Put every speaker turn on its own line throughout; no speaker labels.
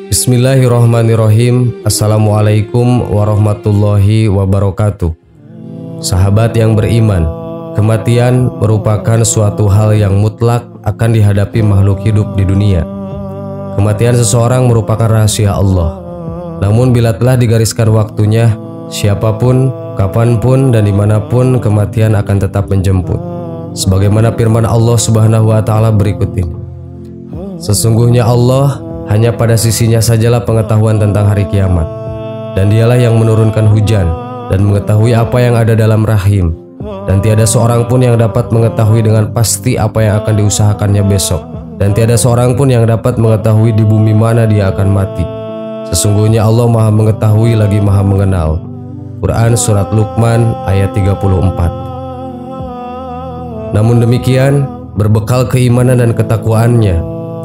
Bismillahirrahmanirrahim. Assalamualaikum warahmatullahi wabarakatuh. Sahabat yang beriman, kematian merupakan suatu hal yang mutlak akan dihadapi makhluk hidup di dunia. Kematian seseorang merupakan rahasia Allah. Namun bila telah digariskan waktunya, siapapun, kapanpun, dan dimanapun kematian akan tetap menjemput. Sebagaimana firman Allah Subhanahu wa Ta'ala berikut ini: sesungguhnya Allah, hanya pada sisinya sajalah pengetahuan tentang hari kiamat, dan dialah yang menurunkan hujan dan mengetahui apa yang ada dalam rahim, dan tiada seorang pun yang dapat mengetahui dengan pasti apa yang akan diusahakannya besok, dan tiada seorang pun yang dapat mengetahui di bumi mana dia akan mati. Sesungguhnya Allah Maha mengetahui lagi Maha mengenal. Quran Surat Luqman ayat 34. Namun demikian, berbekal keimanan dan ketakwaannya,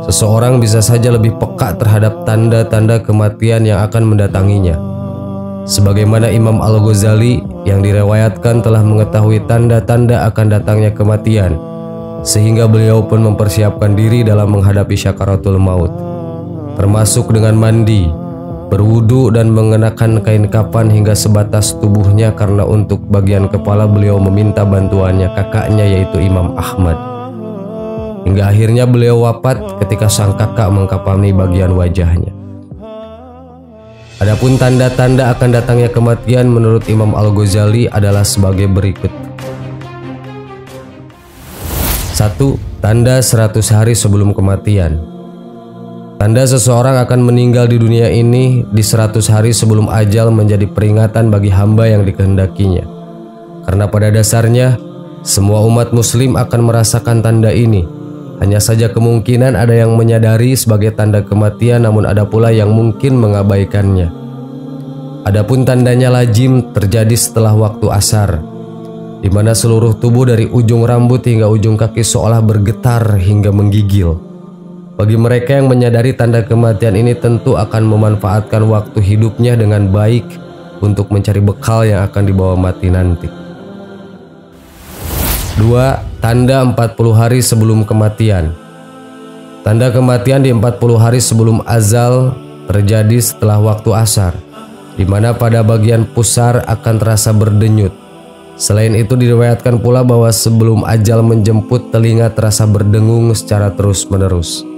seseorang bisa saja lebih peka terhadap tanda-tanda kematian yang akan mendatanginya. Sebagaimana Imam Al-Ghazali yang direwayatkan telah mengetahui tanda-tanda akan datangnya kematian, sehingga beliau pun mempersiapkan diri dalam menghadapi syakaratul maut, termasuk dengan mandi, berwudu, dan mengenakan kain kafan hingga sebatas tubuhnya, karena untuk bagian kepala beliau meminta bantuannya kakaknya, yaitu Imam Ahmad. Hingga akhirnya beliau wafat ketika sang kakak mengkafani bagian wajahnya. Adapun tanda-tanda akan datangnya kematian menurut Imam Al-Ghazali adalah sebagai berikut. 1. Tanda 100 hari sebelum kematian. Tanda seseorang akan meninggal di dunia ini di 100 hari sebelum ajal menjadi peringatan bagi hamba yang dikehendakinya. Karena pada dasarnya semua umat muslim akan merasakan tanda ini. Hanya saja kemungkinan ada yang menyadari sebagai tanda kematian, namun ada pula yang mungkin mengabaikannya. Adapun tandanya lazim terjadi setelah waktu asar, di mana seluruh tubuh dari ujung rambut hingga ujung kaki seolah bergetar hingga menggigil. Bagi mereka yang menyadari tanda kematian ini tentu akan memanfaatkan waktu hidupnya dengan baik untuk mencari bekal yang akan dibawa mati nanti. 2. Tanda 40 hari sebelum kematian. Tanda kematian di 40 hari sebelum azal terjadi setelah waktu asar, di mana pada bagian pusar akan terasa berdenyut. Selain itu diriwayatkan pula bahwa sebelum ajal menjemput, telinga terasa berdengung secara terus-menerus.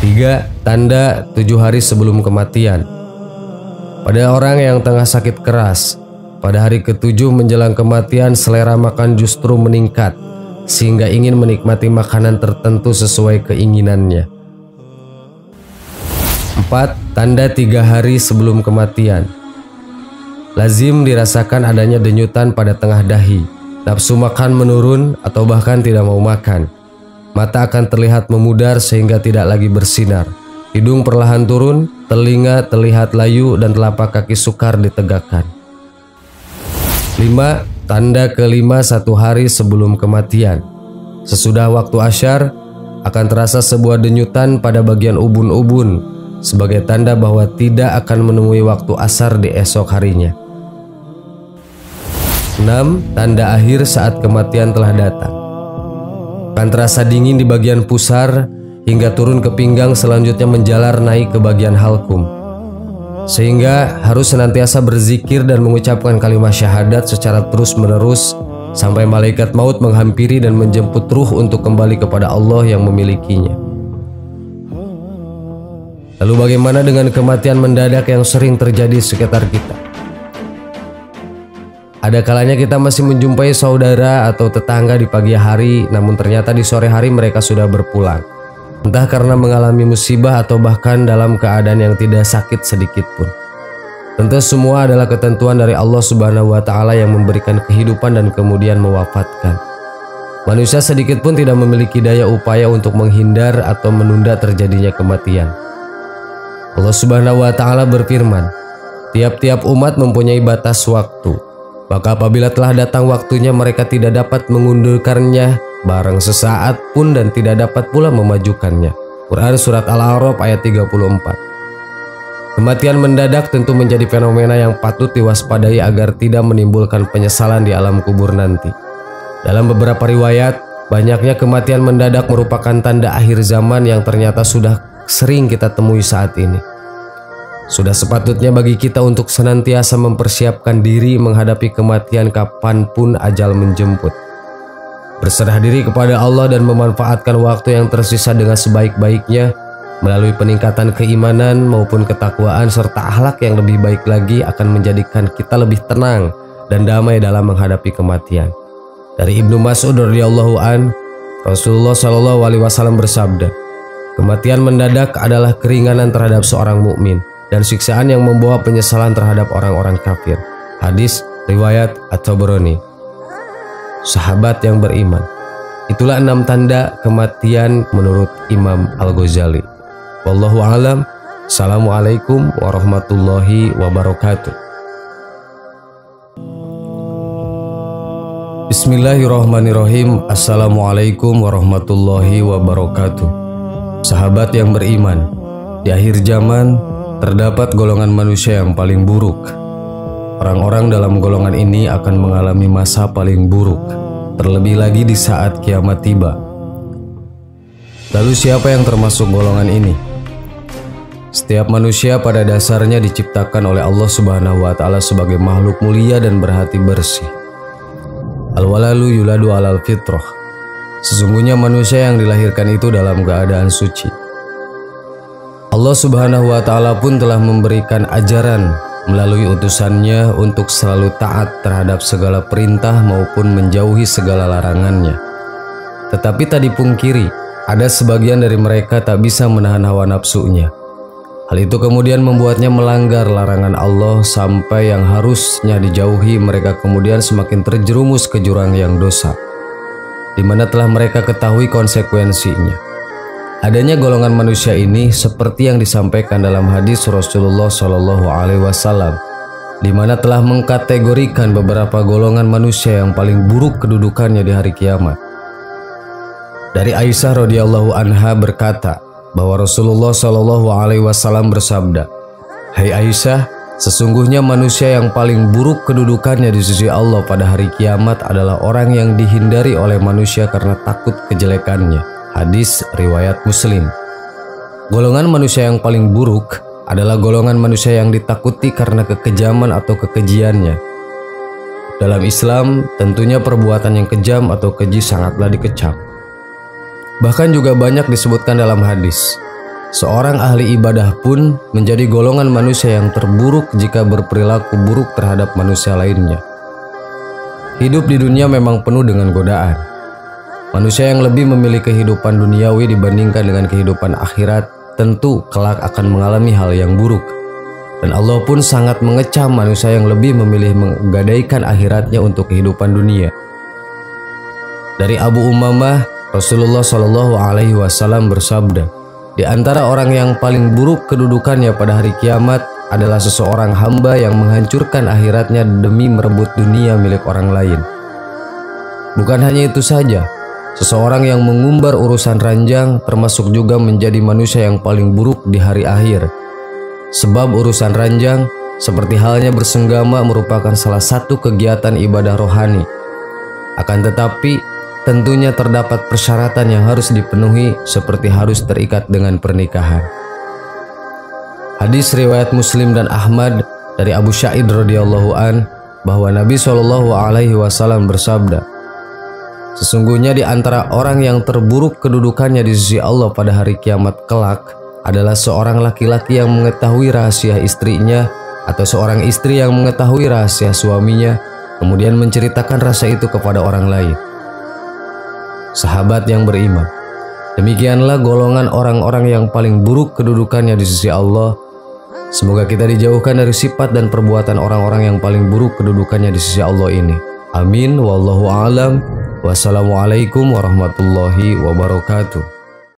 3. Tanda 7 hari sebelum kematian. Pada orang yang tengah sakit keras, pada hari ke-7 menjelang kematian, selera makan justru meningkat, sehingga ingin menikmati makanan tertentu sesuai keinginannya. 4. Tanda 3 hari sebelum kematian. Lazim dirasakan adanya denyutan pada tengah dahi, nafsu makan menurun atau bahkan tidak mau makan. Mata akan terlihat memudar sehingga tidak lagi bersinar. Hidung perlahan turun, telinga terlihat layu, dan telapak kaki sukar ditegakkan. 5. Tanda kelima 1 hari sebelum kematian. Sesudah waktu asyar akan terasa sebuah denyutan pada bagian ubun-ubun sebagai tanda bahwa tidak akan menemui waktu asar di esok harinya. 6. Tanda akhir saat kematian telah datang. Akan terasa dingin di bagian pusar hingga turun ke pinggang, selanjutnya menjalar naik ke bagian halkum, sehingga harus senantiasa berzikir dan mengucapkan kalimat syahadat secara terus-menerus sampai malaikat maut menghampiri dan menjemput ruh untuk kembali kepada Allah yang memilikinya. Lalu bagaimana dengan kematian mendadak yang sering terjadi di sekitar kita? Ada kalanya kita masih menjumpai saudara atau tetangga di pagi hari, namun ternyata di sore hari mereka sudah berpulang. Entah karena mengalami musibah atau bahkan dalam keadaan yang tidak sakit sedikit pun. Tentu semua adalah ketentuan dari Allah Subhanahu wa Ta'ala yang memberikan kehidupan dan kemudian mewafatkan. Manusia sedikit pun tidak memiliki daya upaya untuk menghindar atau menunda terjadinya kematian. Allah Subhanahu wa Ta'ala berfirman, tiap-tiap umat mempunyai batas waktu, maka apabila telah datang waktunya mereka tidak dapat mengundurkannya barang sesaat pun dan tidak dapat pula memajukannya. Quran Surat Al-A'raf ayat 34. Kematian mendadak tentu menjadi fenomena yang patut diwaspadai agar tidak menimbulkan penyesalan di alam kubur nanti. Dalam beberapa riwayat, banyaknya kematian mendadak merupakan tanda akhir zaman yang ternyata sudah sering kita temui saat ini. Sudah sepatutnya bagi kita untuk senantiasa mempersiapkan diri menghadapi kematian kapanpun ajal menjemput. Berserah diri kepada Allah dan memanfaatkan waktu yang tersisa dengan sebaik-baiknya melalui peningkatan keimanan maupun ketakwaan serta akhlak yang lebih baik lagi akan menjadikan kita lebih tenang dan damai dalam menghadapi kematian. Dari Ibnu Mas'ud radhiyallahu an, Rasulullah shallallahu alaihi wasallam bersabda, "Kematian mendadak adalah keringanan terhadap seorang mukmin dan siksaan yang membawa penyesalan terhadap orang-orang kafir." Hadis riwayat At-Tabrani. Sahabat yang beriman, itulah 6 tanda kematian menurut Imam Al-Ghazali. Wallahu a'lam. Assalamualaikum warahmatullahi wabarakatuh. Bismillahirrahmanirrahim. Assalamualaikum warahmatullahi wabarakatuh. Sahabat yang beriman, di akhir zaman terdapat golongan manusia yang paling buruk. Orang-orang dalam golongan ini akan mengalami masa paling buruk, terlebih lagi di saat kiamat tiba. Lalu siapa yang termasuk golongan ini? Setiap manusia pada dasarnya diciptakan oleh Allah Subhanahu wa Ta'ala sebagai makhluk mulia dan berhati bersih. Al-walalu yuladu alal fitrah. Sesungguhnya manusia yang dilahirkan itu dalam keadaan suci. Allah Subhanahu wa Ta'ala pun telah memberikan ajaran melalui utusannya untuk selalu taat terhadap segala perintah maupun menjauhi segala larangannya. Tetapi tak dipungkiri, ada sebagian dari mereka tak bisa menahan hawa nafsunya. Hal itu kemudian membuatnya melanggar larangan Allah sampai yang harusnya dijauhi mereka kemudian semakin terjerumus ke jurang yang dosa, di mana telah mereka ketahui konsekuensinya. Adanya golongan manusia ini seperti yang disampaikan dalam hadis Rasulullah Shallallahu Alaihi Wasallam, di mana telah mengkategorikan beberapa golongan manusia yang paling buruk kedudukannya di hari kiamat. Dari Aisyah radhiyallahu anha berkata bahwa Rasulullah Shallallahu Alaihi Wasallam bersabda, "Hai Aisyah, sesungguhnya manusia yang paling buruk kedudukannya di sisi Allah pada hari kiamat adalah orang yang dihindari oleh manusia karena takut kejelekannya." Hadis riwayat Muslim. Golongan manusia yang paling buruk adalah golongan manusia yang ditakuti karena kekejaman atau kekejiannya. Dalam Islam, tentunya perbuatan yang kejam atau keji sangatlah dikecam. Bahkan juga banyak disebutkan dalam hadis, seorang ahli ibadah pun menjadi golongan manusia yang terburuk jika berperilaku buruk terhadap manusia lainnya. Hidup di dunia memang penuh dengan godaan. Manusia yang lebih memilih kehidupan duniawi dibandingkan dengan kehidupan akhirat tentu kelak akan mengalami hal yang buruk. Dan Allah pun sangat mengecam manusia yang lebih memilih menggadaikan akhiratnya untuk kehidupan dunia. Dari Abu Umamah, Rasulullah Shallallahu Alaihi Wasallam bersabda, di antara orang yang paling buruk kedudukannya pada hari kiamat adalah seseorang hamba yang menghancurkan akhiratnya demi merebut dunia milik orang lain. Bukan hanya itu saja, seseorang yang mengumbar urusan ranjang termasuk juga menjadi manusia yang paling buruk di hari akhir. Sebab urusan ranjang seperti halnya bersenggama merupakan salah satu kegiatan ibadah rohani. Akan tetapi tentunya terdapat persyaratan yang harus dipenuhi seperti harus terikat dengan pernikahan. Hadis riwayat Muslim dan Ahmad dari Abu Sa'id radhiyallahu an bahwa Nabi Shallallahu Alaihi Wasallam bersabda, sesungguhnya di antara orang yang terburuk kedudukannya di sisi Allah pada hari kiamat kelak adalah seorang laki-laki yang mengetahui rahasia istrinya atau seorang istri yang mengetahui rahasia suaminya kemudian menceritakan rahasia itu kepada orang lain. Sahabat yang beriman, demikianlah golongan orang-orang yang paling buruk kedudukannya di sisi Allah. Semoga kita dijauhkan dari sifat dan perbuatan orang-orang yang paling buruk kedudukannya di sisi Allah ini. Amin. Wallahu a'lam. Wassalamualaikum warahmatullahi wabarakatuh.